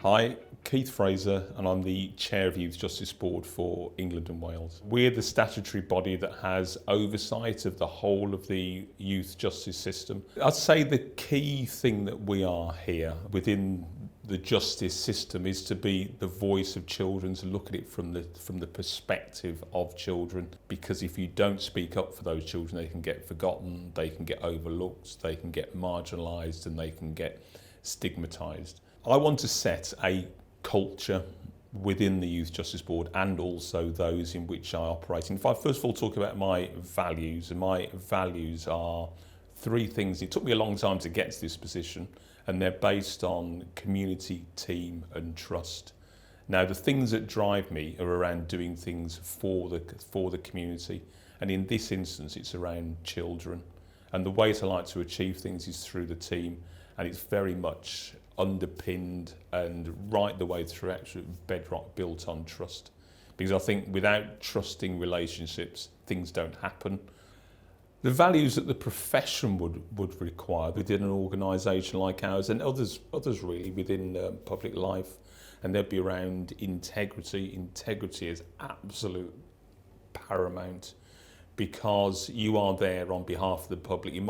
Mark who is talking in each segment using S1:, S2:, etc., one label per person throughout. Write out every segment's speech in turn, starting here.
S1: Hi, KeithFraser, and I'm the Chair of the Youth Justice Board for England and Wales. We're the statutory body that has oversight of the whole of the youth justice system. I'd say the key thing that we are here within the justice system is to be the voice of children, to look at it from the perspective of children, because if you don't speak up for those children, they can get forgotten, they can get overlooked, they can get marginalised, and they can get stigmatised. I want to set a culture within the Youth Justice Board and also those in which I operate. And if I first of all talk about my values, and my values are three things. It took me a long time to get to this position, and they're based on community, team and trust. Now, the things that drive me are around doing things for the community, and in this instance it's around children. And the way I like to achieve things is through the team, and it's very much underpinned and right the way through actual bedrock built on trust. Because I think without trusting relationships, things don't happen. The values that the profession would require within an organisation like ours, and others really within public life, and they'd be around integrity. Integrity is absolute paramount, because you are there on behalf of the public. You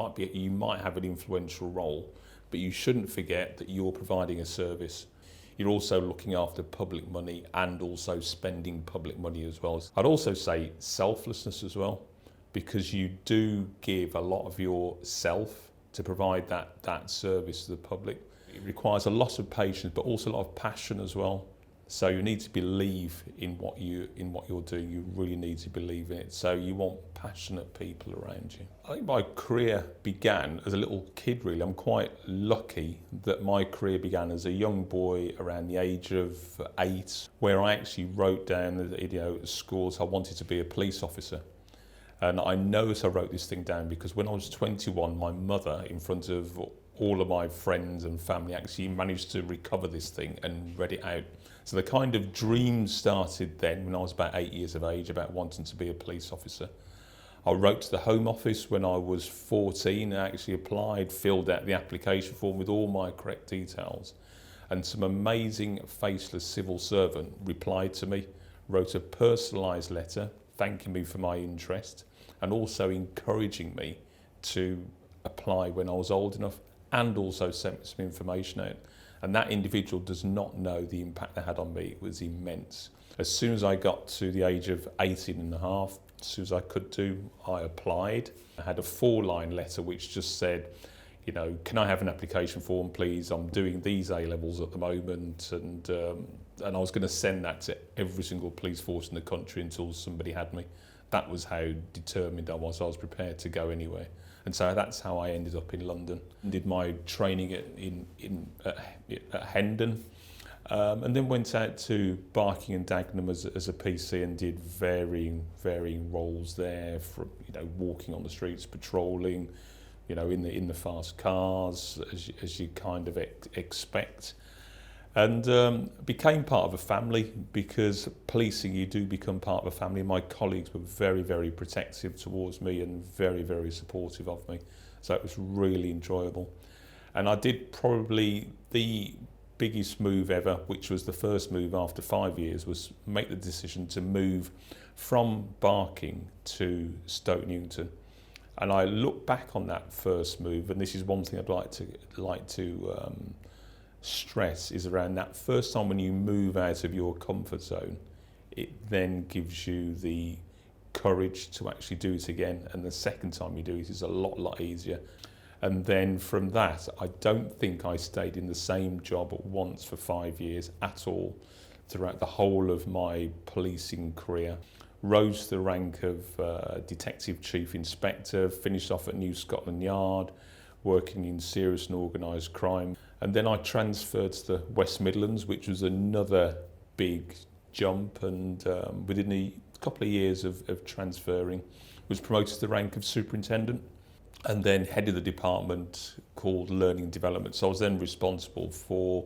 S1: might have an influential role, but you shouldn't forget that you're providing a service. You're also looking after public money and also spending public money as well. I'd also say selflessness as well, because you do give a lot of yourself to provide that service to the public. It requires a lot of patience, but also a lot of passion as well. So you need to believe in what you're doing. You really need to believe in it. So you want passionate people around you. I think my career began as a little kid, really. I'm quite lucky that my career began as a young boy around the age of 8, where I actually wrote down at schools I wanted to be a police officer. And I know that I wrote this thing down because when I was 21, my mother, in front of all of my friends and family, actually managed to recover this thing and read it out. So the kind of dream started then when I was about 8 years of age about wanting to be a police officer. I wrote to the Home Office when I was 14, and actually applied, filled out the application form with all my correct details. And some amazing faceless civil servant replied to me, wrote a personalised letter thanking me for my interest and also encouraging me to apply when I was old enough, and also sent some information out. And that individual does not know the impact they had on me. It was immense. As soon as I got to the age of 18 and a half, as soon as I could do, I applied. I had a 4-line letter which just said, can I have an application form, please? I'm doing these A-levels at the moment, and I was going to send that to every single police force in the country until somebody had me. That was how determined I was. I was prepared to go anywhere. And so that's how I ended up in London. Did my training at Hendon, and then went out to Barking and Dagenham as a PC and did varying roles there, from walking on the streets, patrolling, in the fast cars, as you kind of expect. And became part of a family, because policing, you do become part of a family. My colleagues were very, very protective towards me and very, very supportive of me. So it was really enjoyable. And I did probably the biggest move ever, which was the first move after 5 years, was make the decision to move from Barking to Stoke Newington. And I look back on that first move, and this is one thing I'd like to stress, is around that first time when you move out of your comfort zone. It then gives you the courage to actually do it again, and the second time you do it is a lot easier. And then from that, I don't think I stayed in the same job at once for 5 years at all throughout the whole of my policing career. Rose to the rank of Detective Chief Inspector, finished off at New Scotland Yard, working in serious and organised crime. And then I transferred to the West Midlands, which was another big jump, and within a couple of years of transferring, was promoted to the rank of Superintendent, and then headed the department called Learning and Development. So I was then responsible for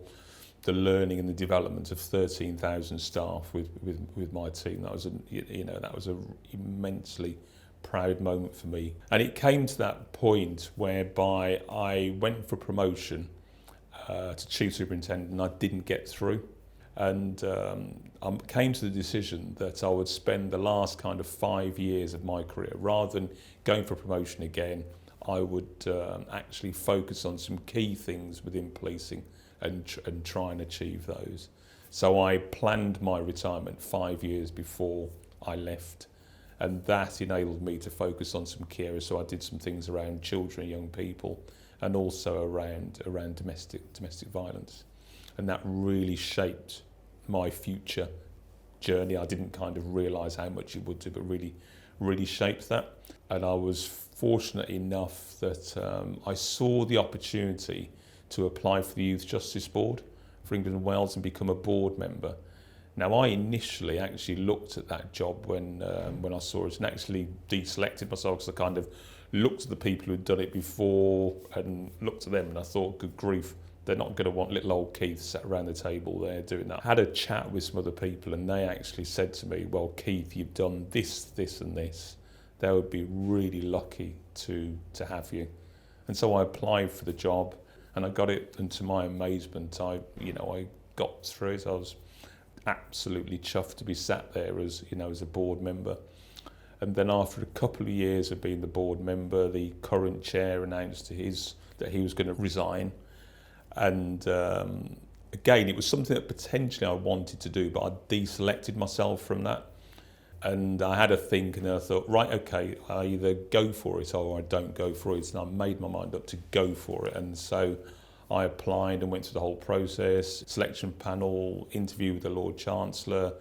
S1: the learning and the development of 13,000 staff with my team. That was a immensely proud moment for me. And it came to that point whereby I went for promotion to chief superintendent, and I didn't get through. And I came to the decision that I would spend the last kind of 5 years of my career, rather than going for promotion again, I would actually focus on some key things within policing and try and achieve those. So I planned my retirement 5 years before I left, and that enabled me to focus on some key areas. So I did some things around children and young people, and also around domestic violence, and that really shaped my future journey. I didn't kind of realise how much it would do, but really shaped that. And I was fortunate enough that I saw the opportunity to apply for the Youth Justice Board for England and Wales and become a board member. Now, I initially actually looked at that job when I saw it, and actually deselected myself, because I kind of looked at the people who'd done it before and looked at them, and I thought, good grief, they're not going to want little old Keith sat around the table there doing that. I had a chat with some other people, and they actually said to me, well, Keith, you've done this, this and this. They would be really lucky to have you. And so I applied for the job, and I got it, and to my amazement, I got through it. I was absolutely chuffed to be sat there as a board member. And then after a couple of years of being the board member, the current chair announced that he was going to resign. And again, it was something that potentially I wanted to do, but I deselected myself from that. And I had a think, and I thought, right, okay, I either go for it or I don't go for it. And I made my mind up to go for it. And so I applied and went through the whole process, selection panel, interview with the Lord Chancellor,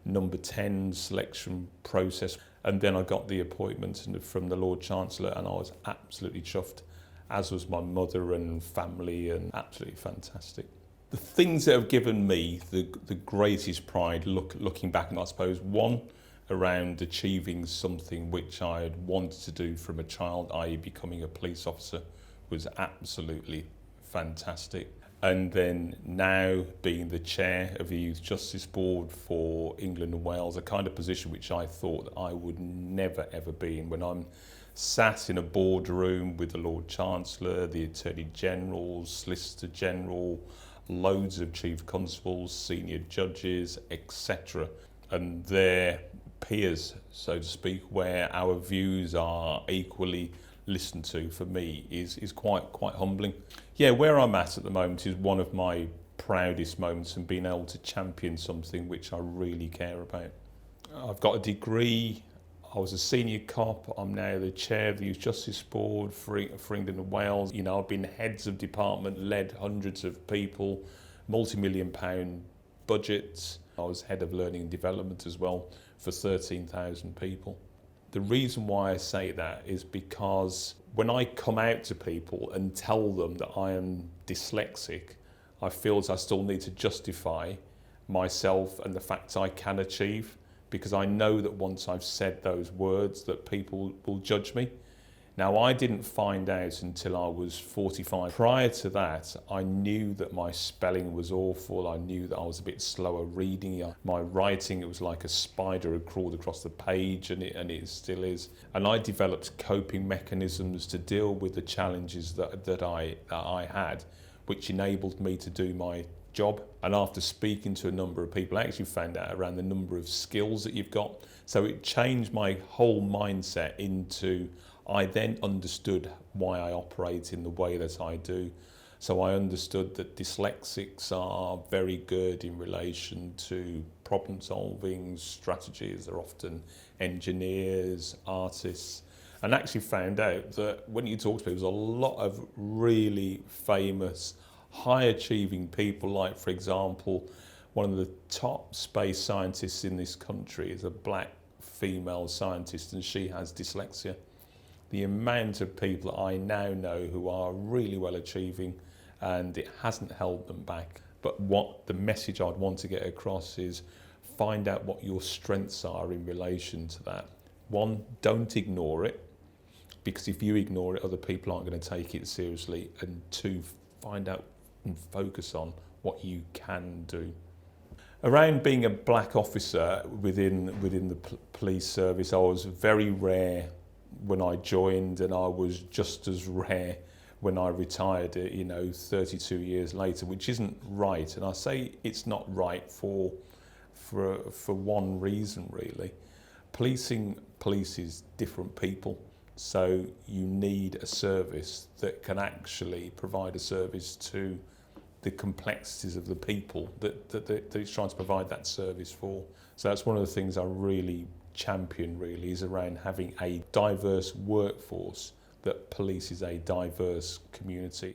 S1: number 10 selection process. And then I got the appointment from the Lord Chancellor, and I was absolutely chuffed, as was my mother and family, and absolutely fantastic. The things that have given me the greatest pride looking back, and I suppose one, around achieving something which I had wanted to do from a child, i.e. becoming a police officer, was absolutely fantastic. And then now being the chair of the Youth Justice Board for England and Wales, a kind of position which I thought that I would never ever be in. When I'm sat in a boardroom with the Lord Chancellor, the Attorney General, Solicitor General, loads of Chief Constables, senior judges, etc. And their peers, so to speak, where our views are equally listened to, for me is quite humbling. Yeah, where I'm at the moment is one of my proudest moments, and being able to champion something which I really care about. I've got a degree. I was a senior cop. I'm now the chair of the Youth Justice Board for England and Wales. I've been heads of department, led hundreds of people, multi-million-pound budgets. I was head of learning and development as well for 13,000 people. The reason why I say that is because when I come out to people and tell them that I am dyslexic, I feel as I still need to justify myself and the facts I can achieve, because I know that once I've said those words that people will judge me. Now, I didn't find out until I was 45. Prior to that, I knew that my spelling was awful. I knew that I was a bit slower reading. My writing, it was like a spider had crawled across the page, and it still is. And I developed coping mechanisms to deal with the challenges that I had, which enabled me to do my job. And after speaking to a number of people, I actually found out around the number of skills that you've got. So it changed my whole mindset into, I then understood why I operate in the way that I do. So I understood that dyslexics are very good in relation to problem solving strategies. They're often engineers, artists, and actually found out that when you talk to people, there's a lot of really famous, high achieving people, like, for example, one of the top space scientists in this country is a black female scientist, and she has dyslexia. The amount of people I now know who are really well achieving, and it hasn't held them back. But what the message I'd want to get across is, find out what your strengths are in relation to that. One, don't ignore it, because if you ignore it, other people aren't going to take it seriously. And two, find out and focus on what you can do. Around being a black officer within the police service, I was very rare when I joined, and I was just as rare when I retired, 32 years later, which isn't right. And I say it's not right for one reason, really. Policing polices different people. So you need a service that can actually provide a service to the complexities of the people that it's trying to provide that service for. So that's one of the things I really champion, really, is around having a diverse workforce that polices a diverse community.